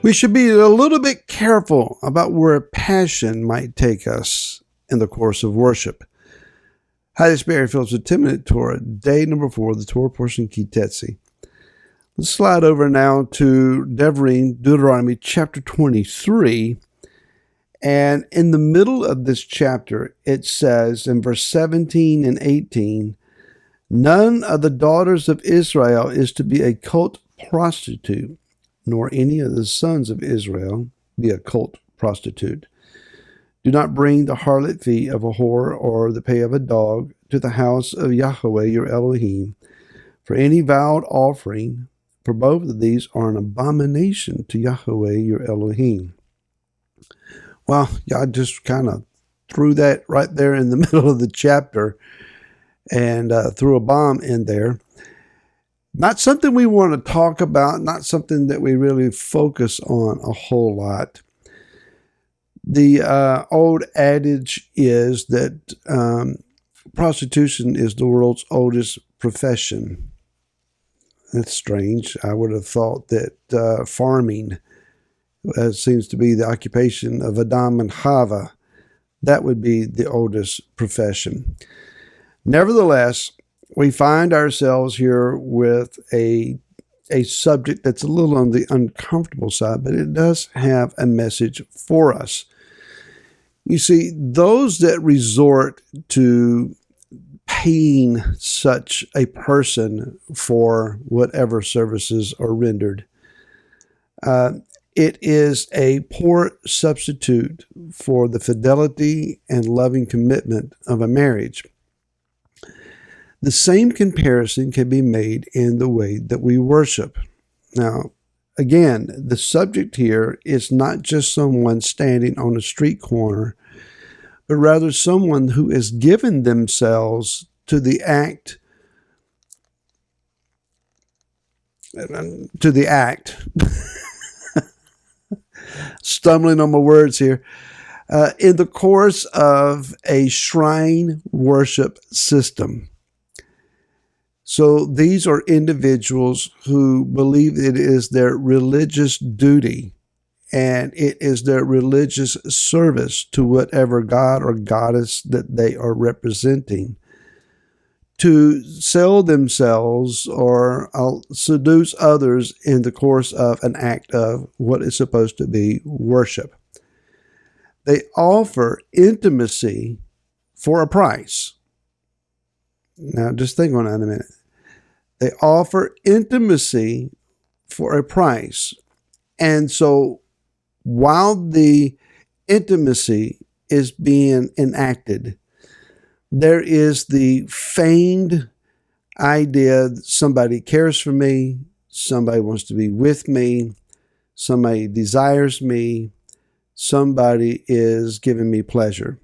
We should be a little bit careful about where passion might take us in the course of worship. Hi, this is Barry Phillips with 10-Minute Torah, day number 4, the Torah portion, Teitze. Let's slide over now to Deuteronomy chapter 23. And in the middle of this chapter, it says in verse 17 and 18, "None of the daughters of Israel is to be a cult prostitute, nor any of the sons of Israel be a cult prostitute. Do not bring the harlot fee of a whore or the pay of a dog to the house of Yahweh your Elohim, for any vowed offering, for both of these are an abomination to Yahweh your Elohim." Well, God just kind of threw that right there in the middle of the chapter and threw a bomb in there. Not something we want to talk about, not something that we really focus on a whole lot. The old adage is that prostitution is the world's oldest profession. That's strange. I would have thought that farming seems to be the occupation of Adam and Chava. That would be the oldest profession. Nevertheless, we find ourselves here with a subject that's a little on the uncomfortable side, but it does have a message for us. You see, those that resort to paying such a person for whatever services are rendered, it is a poor substitute for the fidelity and loving commitment of a marriage. The same comparison can be made in the way that we worship. Now, again, the subject here is not just someone standing on a street corner, but rather someone who has given themselves to the act, stumbling on my words here, in the course of a shrine worship system. So these are individuals who believe it is their religious duty and it is their religious service to whatever god or goddess that they are representing to sell themselves or seduce others in the course of an act of what is supposed to be worship. They offer intimacy for a price. Now, just think on that a minute. They offer intimacy for a price. And so while the intimacy is being enacted, there is the feigned idea that somebody cares for me, somebody wants to be with me, somebody desires me, somebody is giving me pleasure.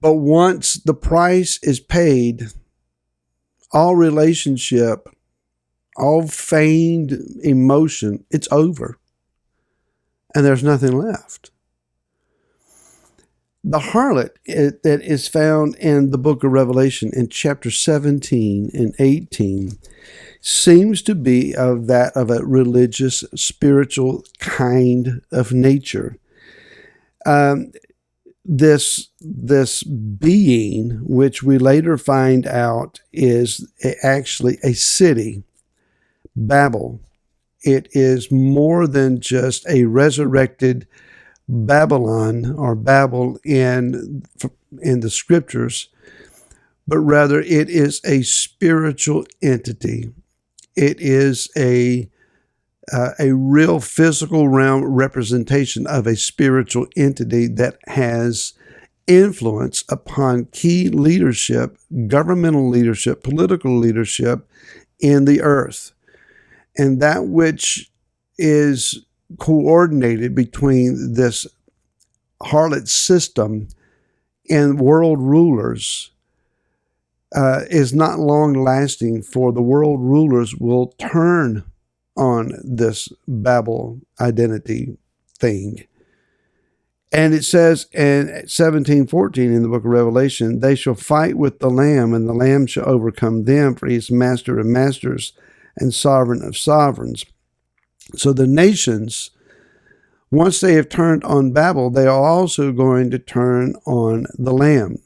But once the price is paid, all relationship, all feigned emotion, it's over. And there's nothing left. The harlot that is found in the book of Revelation in chapter 17 and 18 seems to be of that of a religious, spiritual kind of nature. This being, which we later find out is actually a city, Babel. It is more than just a resurrected Babylon or Babel in the scriptures, but rather it is a spiritual entity. It is a real physical realm representation of a spiritual entity that has influence upon key leadership, governmental leadership, political leadership in the earth. And that which is coordinated between this harlot system and world rulers is not long lasting, for the world rulers will turn on this Babel identity thing. And it says in 17:14 in the book of Revelation, "They shall fight with the Lamb, and the Lamb shall overcome them, for he is master of masters and sovereign of sovereigns." So the nations, once they have turned on Babel, they are also going to turn on the Lamb.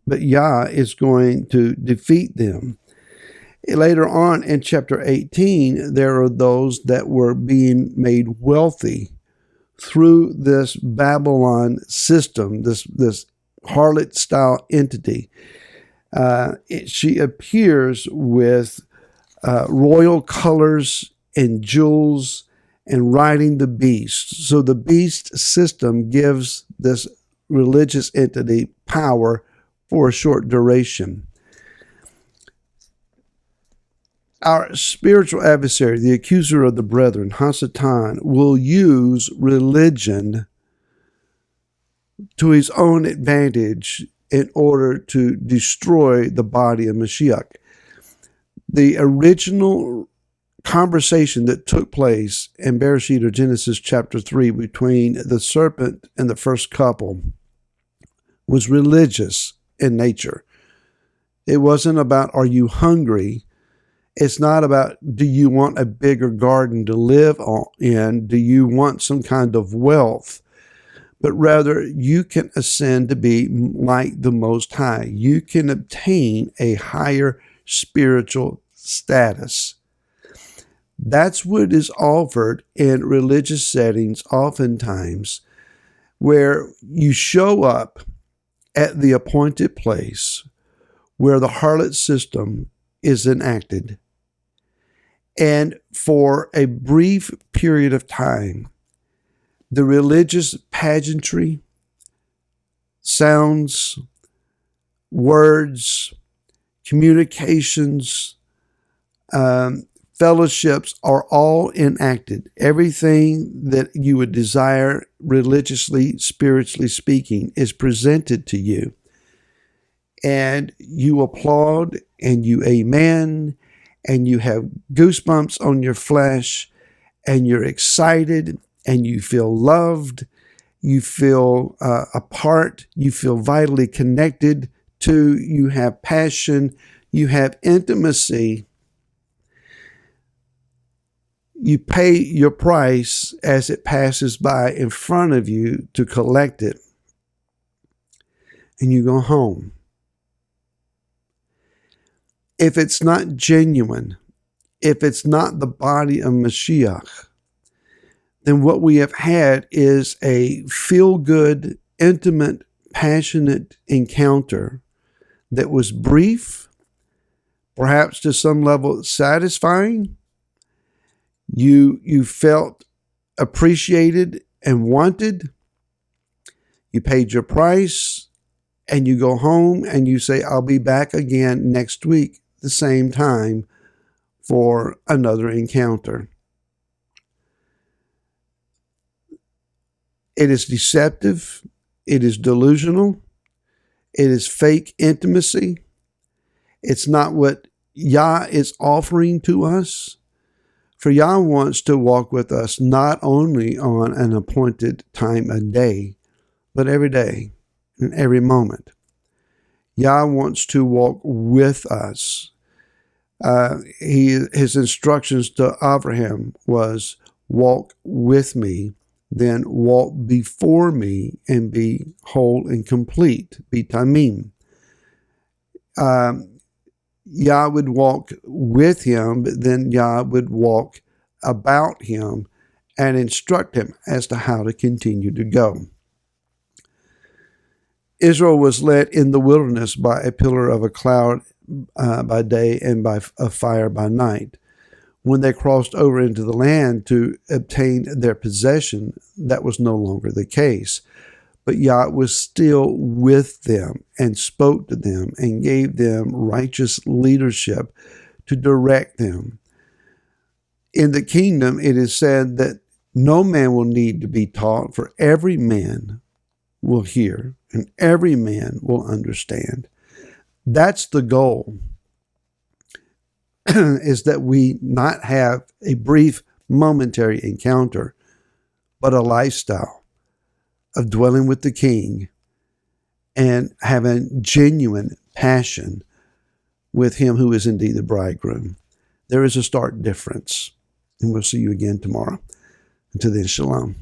But Yah is going to defeat them. Later on in chapter 18, there are those that were being made wealthy through this Babylon system, this harlot-style entity. She appears with royal colors and jewels and riding the beast. So the beast system gives this religious entity power for a short duration. Our spiritual adversary, the accuser of the brethren, Hasatan, will use religion to his own advantage in order to destroy the body of Mashiach. The original conversation that took place in Bereshit or Genesis chapter 3 between the serpent and the first couple was religious in nature. It wasn't about, are you hungry? It's not about, do you want a bigger garden to live in? Do you want some kind of wealth? But rather, you can ascend to be like the Most High. You can obtain a higher spiritual status. That's what is offered in religious settings oftentimes, where you show up at the appointed place where the harlot system is enacted. And for a brief period of time, the religious pageantry, sounds, words, communications, fellowships are all enacted. Everything that you would desire religiously, spiritually speaking, is presented to you. And you applaud and you amen, and you have goosebumps on your flesh, and you're excited, and you feel loved, you feel a part, you feel vitally connected to, you have passion, you have intimacy. You pay your price as it passes by in front of you to collect it, and you go home. If it's not genuine, if it's not the body of Mashiach, then what we have had is a feel-good, intimate, passionate encounter that was brief, perhaps to some level satisfying. You felt appreciated and wanted. You paid your price, and you go home and you say, I'll be back again next week, the same time, for another encounter. It is deceptive. It is delusional. It is fake intimacy. It's not what Yah is offering to us. For Yah wants to walk with us not only on an appointed time a day, but every day and every moment. Yah wants to walk with us. His instructions to Abraham was, walk with me, then walk before me and be whole and complete, be tamim. Yah would walk with him, but then Yah would walk about him and instruct him as to how to continue to go. Israel was led in the wilderness by a pillar of a cloud by day and by a fire by night. When they crossed over into the land to obtain their possession, that was no longer the case. But Yah was still with them and spoke to them and gave them righteous leadership to direct them. In the kingdom, it is said that no man will need to be taught, for every man will hear and every man will understand. That's the goal, is that we not have a brief momentary encounter, but a lifestyle of dwelling with the King and having genuine passion with him who is indeed the bridegroom. There is a stark difference, and we'll see you again tomorrow. Until then, shalom.